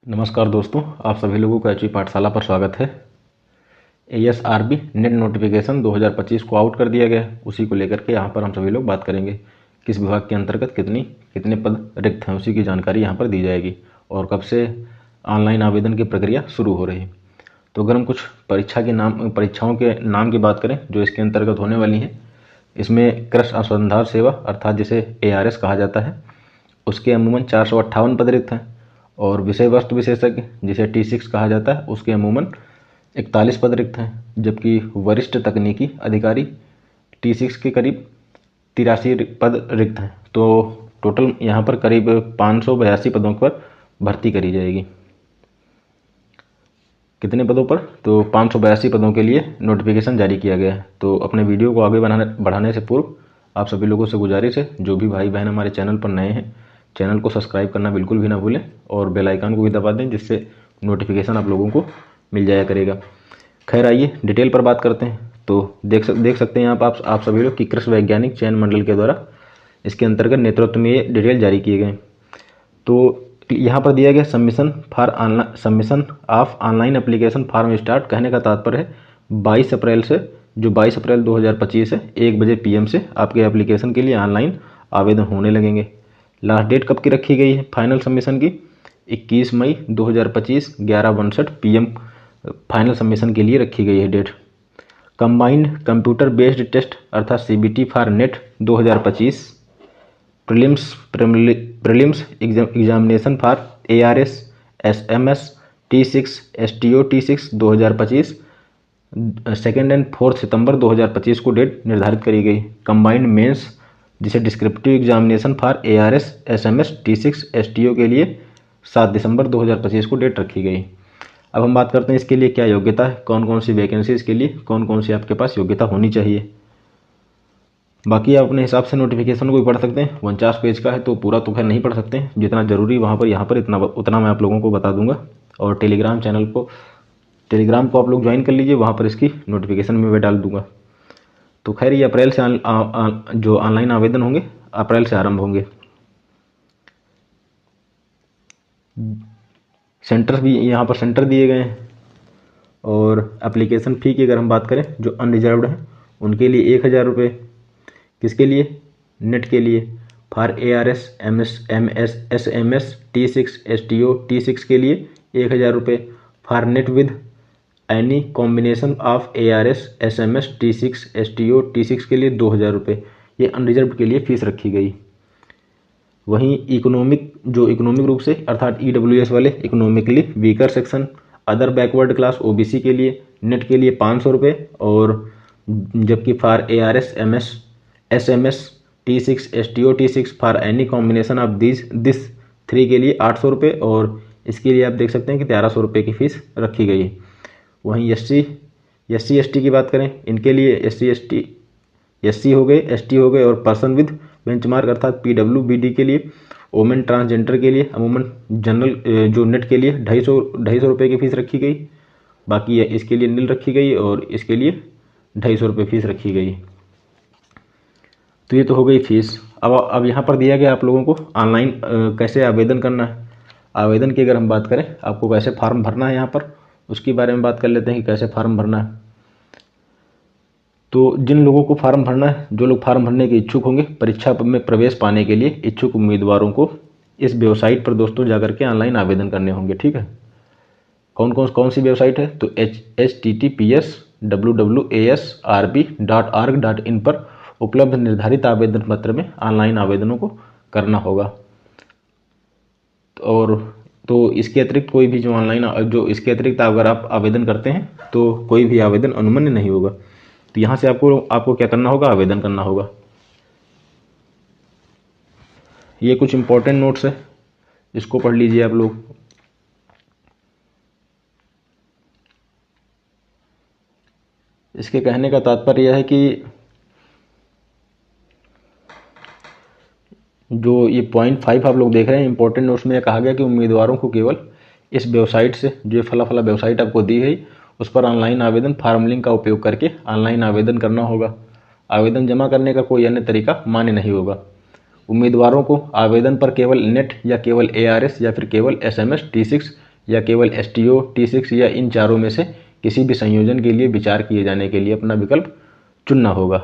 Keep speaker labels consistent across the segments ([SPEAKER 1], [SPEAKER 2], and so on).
[SPEAKER 1] नमस्कार दोस्तों, आप सभी लोगों का एचवी पाठशाला पर स्वागत है। एएसआरबी नेट नोटिफिकेशन 2025 को आउट कर दिया गया है। उसी को लेकर के यहाँ पर हम सभी लोग बात करेंगे। किस विभाग के अंतर्गत कितने पद रिक्त हैं, उसी की जानकारी यहाँ पर दी जाएगी और कब से ऑनलाइन आवेदन की प्रक्रिया शुरू हो रही है। तो अगर हम कुछ परीक्षाओं के नाम की बात करें जो इसके अंतर्गत होने वाली हैं, इसमें कृषि अनुसंधान सेवा अर्थात जिसे ARS कहा जाता है, उसके अमूमन 458 पद रिक्त हैं। और विषय वस्तु विशेषज्ञ जिसे T6 कहा जाता है, उसके अमूमन 41 पद रिक्त हैं। जबकि वरिष्ठ तकनीकी अधिकारी T6 के करीब 83 पद रिक्त हैं। तो टोटल यहाँ पर करीब 582 पदों पर भर्ती करी जाएगी। कितने पदों पर? तो 582 पदों के लिए नोटिफिकेशन जारी किया गया है। तो अपने वीडियो को आगे बढ़ाने से पूर्व आप सभी लोगों से गुजारिश है, जो भी भाई बहन हमारे चैनल पर नए हैं, चैनल को सब्सक्राइब करना बिल्कुल भी ना भूलें और बेल आइकन को भी दबा दें, जिससे नोटिफिकेशन आप लोगों को मिल जाया करेगा। खैर, आइए डिटेल पर बात करते हैं। तो देख सकते हैं आप सभी लोग कि कृषि वैज्ञानिक चयन मंडल के द्वारा इसके अंतर्गत नेतृत्व में ये डिटेल जारी किए गए। तो यहाँ पर दिया गया submission of online application form start. कहने का तात्पर्य है 22 अप्रैल से, जो 22 अप्रैल 2025 है, 1 बजे PM से आपके एप्लीकेशन के लिए ऑनलाइन आवेदन होने लगेंगे। लास्ट डेट कब की रखी गई है फाइनल सबमिशन की? 21 मई 2025 11:59 PM फाइनल सबमिशन के लिए रखी गई है date. Combined computer based test अर्थात CBT for NET 2025, prelims examination for ARS SMS T6 STO T6 2025 2 and 4 सितंबर 2025 को डेट निर्धारित करी गई। कंबाइंड मेंस जिसे descriptive examination for ARS SMS T6 STO के लिए 7 दिसंबर 2025 को डेट रखी गई। अब हम बात करते हैं इसके लिए क्या योग्यता है, कौन कौन सी वैकेंसी इसके लिए, कौन कौन सी आपके पास योग्यता होनी चाहिए। बाकी आप अपने हिसाब से नोटिफिकेशन को भी पढ़ सकते हैं। 49 पेज का है तो पूरा तो खैर नहीं पढ़ सकते हैं, जितना ज़रूरी वहाँ पर यहाँ पर उतना मैं आप लोगों को बता दूंगा। और टेलीग्राम को आप लोग ज्वाइन कर लीजिए, वहाँ पर इसकी नोटिफिकेशन में मैं डाल दूंगा। तो खैर, ये अप्रैल से जो ऑनलाइन आवेदन होंगे अप्रैल से आरंभ होंगे। सेंटर्स भी यहाँ पर सेंटर दिए गए हैं। और एप्लीकेशन फ़ी की अगर हम बात करें, जो अनरिजर्व्ड हैं उनके लिए 1000 रुपये। किसके लिए? नेट के लिए। For ARS MS SMS T6 STO T6 के लिए 1000 रुपये। For net with any combination of ARS SMS T6 STO T6 के लिए 2000 रुपये। ये अनरिजर्व के लिए फ़ीस रखी गई। वहीं इकोनॉमिक रूप से अर्थात EWS वाले economically weaker section, other backward class OBC के लिए नेट के लिए 500 रुपये। और जबकि for ARS SMS T6 STO T6 for any combination of this 3 के लिए 800 रुपये। और इसके लिए आप देख सकते हैं कि 1300 रुपये की फ़ीस रखी गई है। वहीं SC ST की बात करें, इनके लिए SC हो गए, ST हो गए। और पर्सन विद बेंचमार्क अर्थात PWBD के लिए, वोमेन ट्रांसजेंडर के लिए अमूमन जनरल जो नेट के लिए 250 रुपये की फ़ीस रखी गई। बाकी इसके लिए नील रखी गई और इसके लिए 250 रुपये फ़ीस रखी गई। तो ये तो हो गई फीस। अब यहाँ पर दिया गया आप लोगों को ऑनलाइन कैसे आवेदन करना है। आवेदन की अगर हम बात करें, आपको कैसे फॉर्म भरना है, यहाँ पर उसके बारे में बात कर लेते हैं कि कैसे फॉर्म भरना है। तो जिन लोगों को फॉर्म भरना है, जो लोग फॉर्म भरने के इच्छुक होंगे, परीक्षा में प्रवेश पाने के लिए इच्छुक उम्मीदवारों को इस वेबसाइट पर दोस्तों जाकर के ऑनलाइन आवेदन करने होंगे। ठीक है, कौन सी वेबसाइट है? तो https www.asrb.org.in पर उपलब्ध निर्धारित आवेदन पत्र में ऑनलाइन आवेदनों को करना होगा। और तो इसके अतिरिक्त कोई भी इसके अतिरिक्त अगर आप आवेदन करते हैं तो कोई भी आवेदन अनुमन्य नहीं होगा। तो यहाँ से आपको क्या करना होगा? आवेदन करना होगा। ये कुछ इंपॉर्टेंट नोट्स है, इसको पढ़ लीजिए आप लोग। इसके कहने का तात्पर्य यह है कि जो ये पॉइंट 5 आप लोग देख रहे हैं इंपॉर्टेंट नोट्स में, कहा गया कि उम्मीदवारों को केवल इस वेबसाइट से, जो फला वेबसाइट आपको दी गई, उस पर ऑनलाइन आवेदन फॉर्म लिंक का उपयोग करके ऑनलाइन आवेदन करना होगा। आवेदन जमा करने का कोई अन्य तरीका मान्य नहीं होगा। उम्मीदवारों को आवेदन पर केवल नेट या केवल ARS या फिर केवल SMS T6 या केवल STO, T6 या इन चारों में से किसी भी संयोजन के लिए विचार किए जाने के लिए अपना विकल्प चुनना होगा।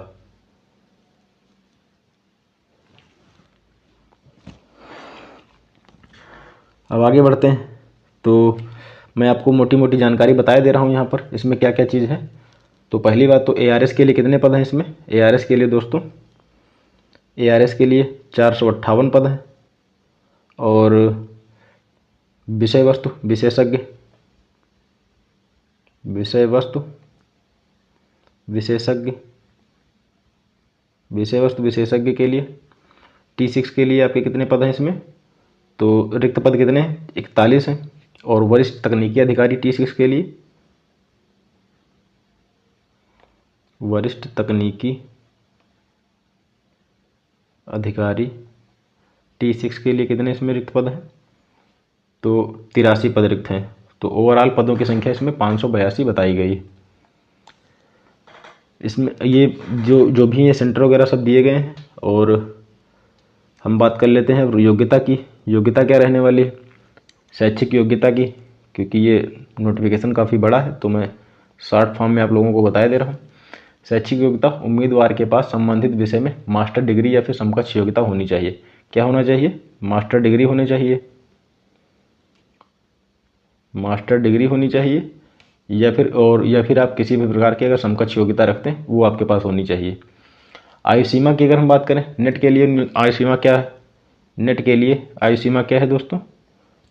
[SPEAKER 1] अब आगे बढ़ते हैं। तो मैं आपको मोटी मोटी जानकारी बताए दे रहा हूँ यहाँ पर, इसमें क्या क्या चीज़ है। तो पहली बात तो ARS के लिए कितने पद हैं इसमें। ARS के लिए दोस्तों, ARS के लिए 458 पद हैं। और विषय वस्तु विशेषज्ञ, विषय वस्तु विशेषज्ञ, विषय वस्तु विशेषज्ञ के लिए T6 के लिए आपके कितने पद हैं इसमें। तो रिक्त पद कितने हैं, 41 हैं। और वरिष्ठ तकनीकी अधिकारी T6 के लिए, वरिष्ठ तकनीकी अधिकारी T6 के लिए कितने इसमें रिक्त पद हैं। तो 83 पद रिक्त हैं। तो ओवरऑल पदों की संख्या इसमें 582 बताई गई। इसमें ये जो भी ये सेंटर वगैरह सब दिए गए हैं। और हम बात कर लेते हैं योग्यता की। योग्यता क्या रहने वाली है, शैक्षिक योग्यता की, क्योंकि ये नोटिफिकेशन काफ़ी बड़ा है तो मैं शॉर्ट फॉर्म में आप लोगों को बताया दे रहा हूँ। शैक्षिक योग्यता, उम्मीदवार के पास संबंधित विषय में मास्टर डिग्री या फिर समकक्ष योग्यता होनी चाहिए। क्या होना चाहिए, मास्टर डिग्री होनी चाहिए, मास्टर डिग्री होनी चाहिए, या फिर आप किसी भी प्रकार की अगर समकक्ष योग्यता रखते हैं वो आपके पास होनी चाहिए। आयु सीमा की अगर हम बात करें, नेट के लिए आयु सीमा क्या है, नेट के लिए आयु सीमा क्या है दोस्तों।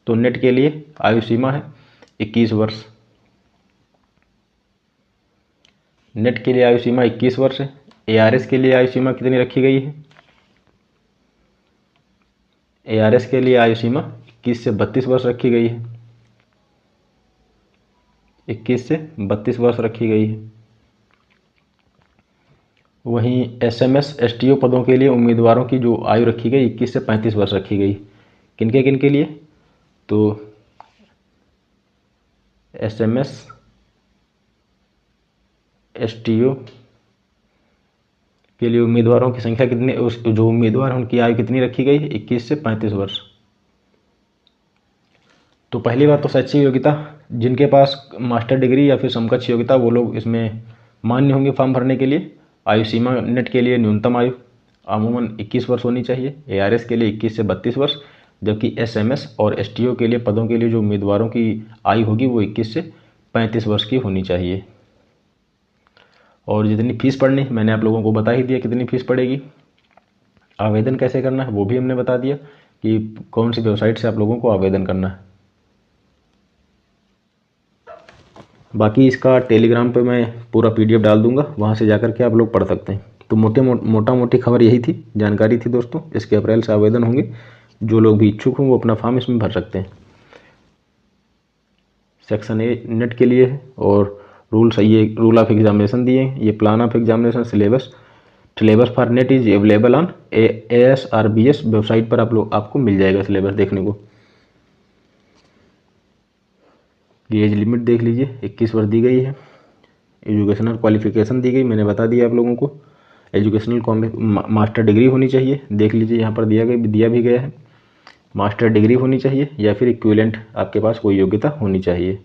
[SPEAKER 1] तो नेट के लिए आयु सीमा है 21 वर्ष। नेट के लिए आयु सीमा 21 वर्ष है। ARS के लिए आयु सीमा कितनी रखी गई है, ARS के लिए आयु सीमा 21 से 32 वर्ष रखी गई है। 21 से 32 वर्ष रखी गई है। वहीं SMS STO पदों के लिए उम्मीदवारों की जो आयु रखी गई 21 से 35 वर्ष रखी गई। किनके लिए, तो SMS STO के लिए उम्मीदवारों की संख्या कितनी, जो उम्मीदवार हैं उनकी आयु कितनी रखी गई है, 21 से 35 वर्ष। तो पहली बात तो शैक्षिक योग्यता, जिनके पास मास्टर डिग्री या फिर समकक्ष योग्यता वो लोग इसमें मान्य होंगे फॉर्म भरने के लिए। आयु सीमा नेट के लिए न्यूनतम आयु अमूमन 21 वर्ष होनी चाहिए। ARS के लिए 21 से 32 वर्ष, जबकि SMS और STO के लिए पदों के लिए जो उम्मीदवारों की आयु होगी वो 21 से 35 वर्ष की होनी चाहिए। और जितनी फीस पड़नी मैंने आप लोगों को बता ही दिया कितनी फीस पड़ेगी। आवेदन कैसे करना है वो भी हमने बता दिया कि कौन सी वेबसाइट से आप लोगों को आवेदन करना है। बाकी इसका टेलीग्राम पे मैं पूरा PDF डाल दूंगा, वहाँ से जाकर के आप लोग पढ़ सकते हैं। तो मोटा मोटी खबर यही थी, जानकारी थी दोस्तों। इसके अप्रैल से आवेदन होंगे। जो लोग भी इच्छुक हों वो अपना फॉर्म इसमें भर सकते हैं। सेक्शन A नेट के लिए है। और ये रूल ऑफ एग्जामिनेशन दिए हैं। ये plan of examination syllabus for net is available on ASRBS website पर आपको मिल जाएगा सिलेबस देखने को। ये एज लिमिट देख लीजिए, 21 वर्ष दी गई है। एजुकेशनल क्वालिफिकेशन दी गई, मैंने बता दिया आप लोगों को। एजुकेशनल मास्टर डिग्री होनी चाहिए, देख लीजिए यहाँ पर दिया भी गया है। मास्टर डिग्री होनी चाहिए या फिर इक्विवेलेंट आपके पास कोई योग्यता होनी चाहिए।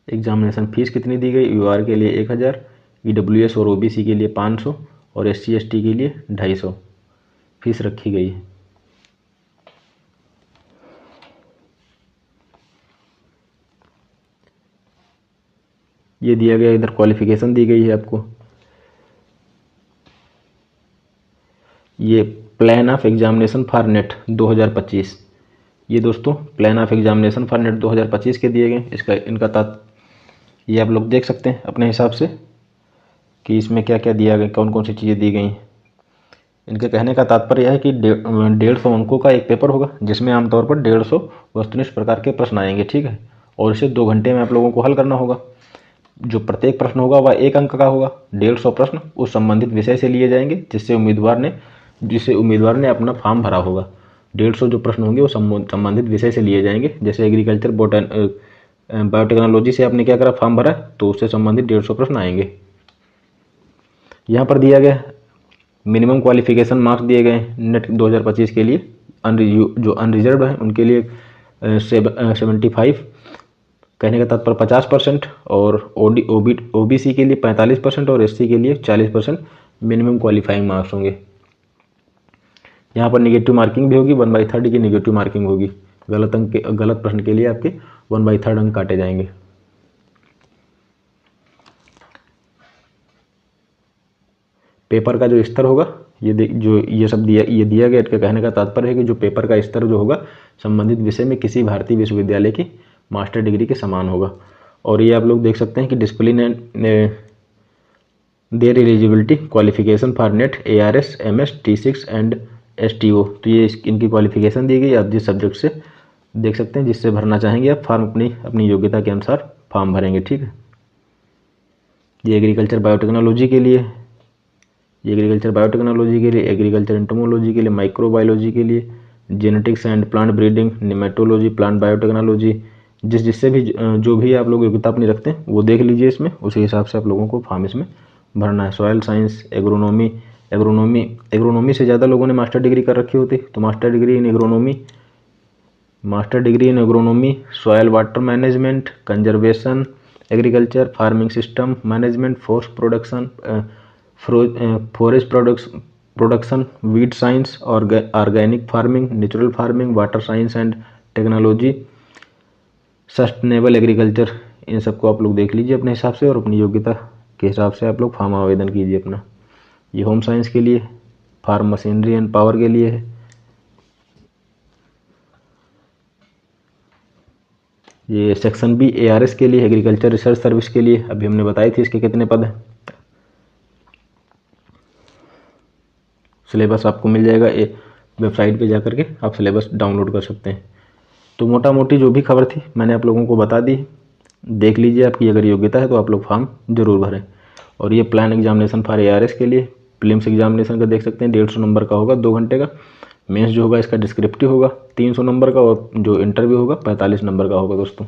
[SPEAKER 1] एग्जामिनेशन फीस कितनी दी गई, UR के लिए 1000, EWS और OBC के लिए 500 और SC ST के लिए 250 फीस रखी गई है। ये दिया गया, इधर क्वालिफिकेशन दी गई है आपको। ये plan of examination for NET 2025, ये दोस्तों plan of examination for NET 2025 के दिए गए। ये आप लोग देख सकते हैं अपने हिसाब से कि इसमें क्या क्या दिया गया, कौन कौन सी चीज़ें दी गई। इनके कहने का तात्पर्य है कि 150 अंकों का एक पेपर होगा जिसमें आमतौर पर 150 वस्तुनिष्ठ प्रकार के प्रश्न आएंगे, ठीक है। और इसे 2 घंटे में आप लोगों को हल करना होगा। जो प्रत्येक प्रश्न होगा वह 1 अंक का होगा। 150 प्रश्न उस संबंधित विषय से लिए जाएंगे जिससे उम्मीदवार ने अपना फॉर्म भरा होगा। 150 जो प्रश्न होंगे वो संबंधित विषय से लिए जाएंगे। जैसे एग्रीकल्चर बायोटेक्नोलॉजी से आपने क्या करा, फॉर्म भरा, तो उससे संबंधित 150 प्रश्न आएंगे। यहाँ पर दिया गया मिनिमम क्वालिफिकेशन मार्क्स दिए गए नेट 2025 के लिए। जो अनरिजर्व हैं उनके लिए 75, कहने का तात्पर्य 50%, और ओबीसी के लिए 45% और एससी के लिए 40% मिनिमम क्वालिफाइंग मार्क्स होंगे। यहाँ पर निगेटिव मार्किंग भी होगी, 1/3 की निगेटिव मार्किंग होगी। गलत प्रश्न के लिए आपके 1/3 अंक काटे जाएंगे। पेपर का जो स्तर होगा, ये सब दिया गया। इसका कहने का तात्पर्य है कि जो पेपर का स्तर जो होगा संबंधित विषय में किसी भारतीय विश्वविद्यालय की मास्टर डिग्री के समान होगा। और ये आप लोग देख सकते हैं कि discipline and there eligibility qualification for net, ARS, MS, T6 and STO। तो ये इनकी क्वालिफिकेशन दी गई। आप जिस सब्जेक्ट से देख सकते हैं, जिससे भरना चाहेंगे आप फॉर्म अपनी योग्यता के अनुसार फॉर्म भरेंगे। ठीक है। ये एग्रीकल्चर बायोटेक्नोलॉजी के लिए, एग्रीकल्चर एंटोमोलॉजी के लिए, माइक्रोबायोलॉजी के लिए, genetics and plant breeding, nematology, plant biotechnology, जिससे भी जो भी आप लोग योग्यता अपनी रखते हैं वो देख लीजिए इसमें, उसी हिसाब से आप लोगों को फॉर्म इसमें भरना है। सॉयल साइंस, एग्रोनॉमी से ज़्यादा लोगों ने मास्टर डिग्री कर रखी होती, तो master degree in agronomy, soil water management, conservation, agriculture, farming system management, forest production, weed science, organic farming, natural farming, water science and technology, sustainable agriculture, इन सबको आप लोग देख लीजिए अपने हिसाब से और अपनी योग्यता के हिसाब से आप लोग फॉर्म आवेदन कीजिए अपना। ये होम साइंस के लिए, फार्म मशीनरी एंड पावर के लिए है। ये सेक्शन B ARS के लिए, एग्रीकल्चर रिसर्च सर्विस के लिए अभी हमने बताई थी इसके कितने पद हैं। सिलेबस आपको मिल जाएगा, वेबसाइट पे जाकर के आप सिलेबस डाउनलोड कर सकते हैं। तो मोटा मोटी जो भी खबर थी मैंने आप लोगों को बता दी। देख लीजिए, आपकी अगर योग्यता है तो आप लोग फॉर्म जरूर भरें। और ये प्लान एग्जामिनेशन फॉर ARS के लिए प्रीलिम्स एग्जामिनेशन का देख सकते हैं, 150 नंबर का होगा, 2 घंटे का। मेंस जो होगा इसका डिस्क्रिप्टिव होगा 300 नंबर का, और जो इंटरव्यू होगा 45 नंबर का होगा दोस्तों।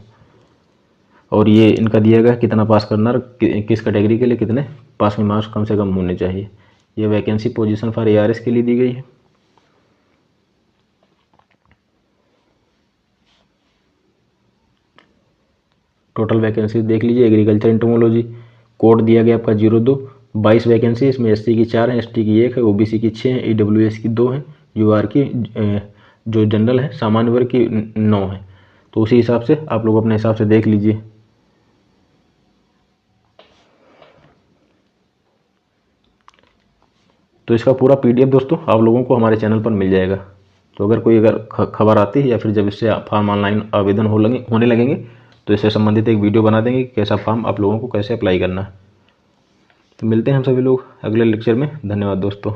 [SPEAKER 1] और ये इनका दिया गया कितना पास करना और किस कैटेगरी के लिए कितने पासिंग मार्क्स कम से कम होने चाहिए। ये वैकेंसी पोजीशन फॉर ARS के लिए दी गई है। टोटल वैकेंसी देख लीजिए। एग्रीकल्चर एंटोमोलॉजी कोड दिया गया आपका 02, 22 वैकेंसी। इसमें SC की 4 है, ST की 1 है, OBC की 6 है, EWS की 2 है, UR की जो जनरल है सामान्य वर्ग की 9 है। तो उसी हिसाब से आप लोग अपने हिसाब से देख लीजिए। तो इसका पूरा PDF दोस्तों आप लोगों को हमारे चैनल पर मिल जाएगा। तो अगर खबर आती है या फिर जब इससे फॉर्म ऑनलाइन आवेदन होने लगेंगे तो इससे संबंधित एक वीडियो बना देंगे कि कैसा फॉर्म आप लोगों को कैसे अप्लाई करना है। तो मिलते हैं हम सभी लोग अगले लेक्चर में। धन्यवाद दोस्तों।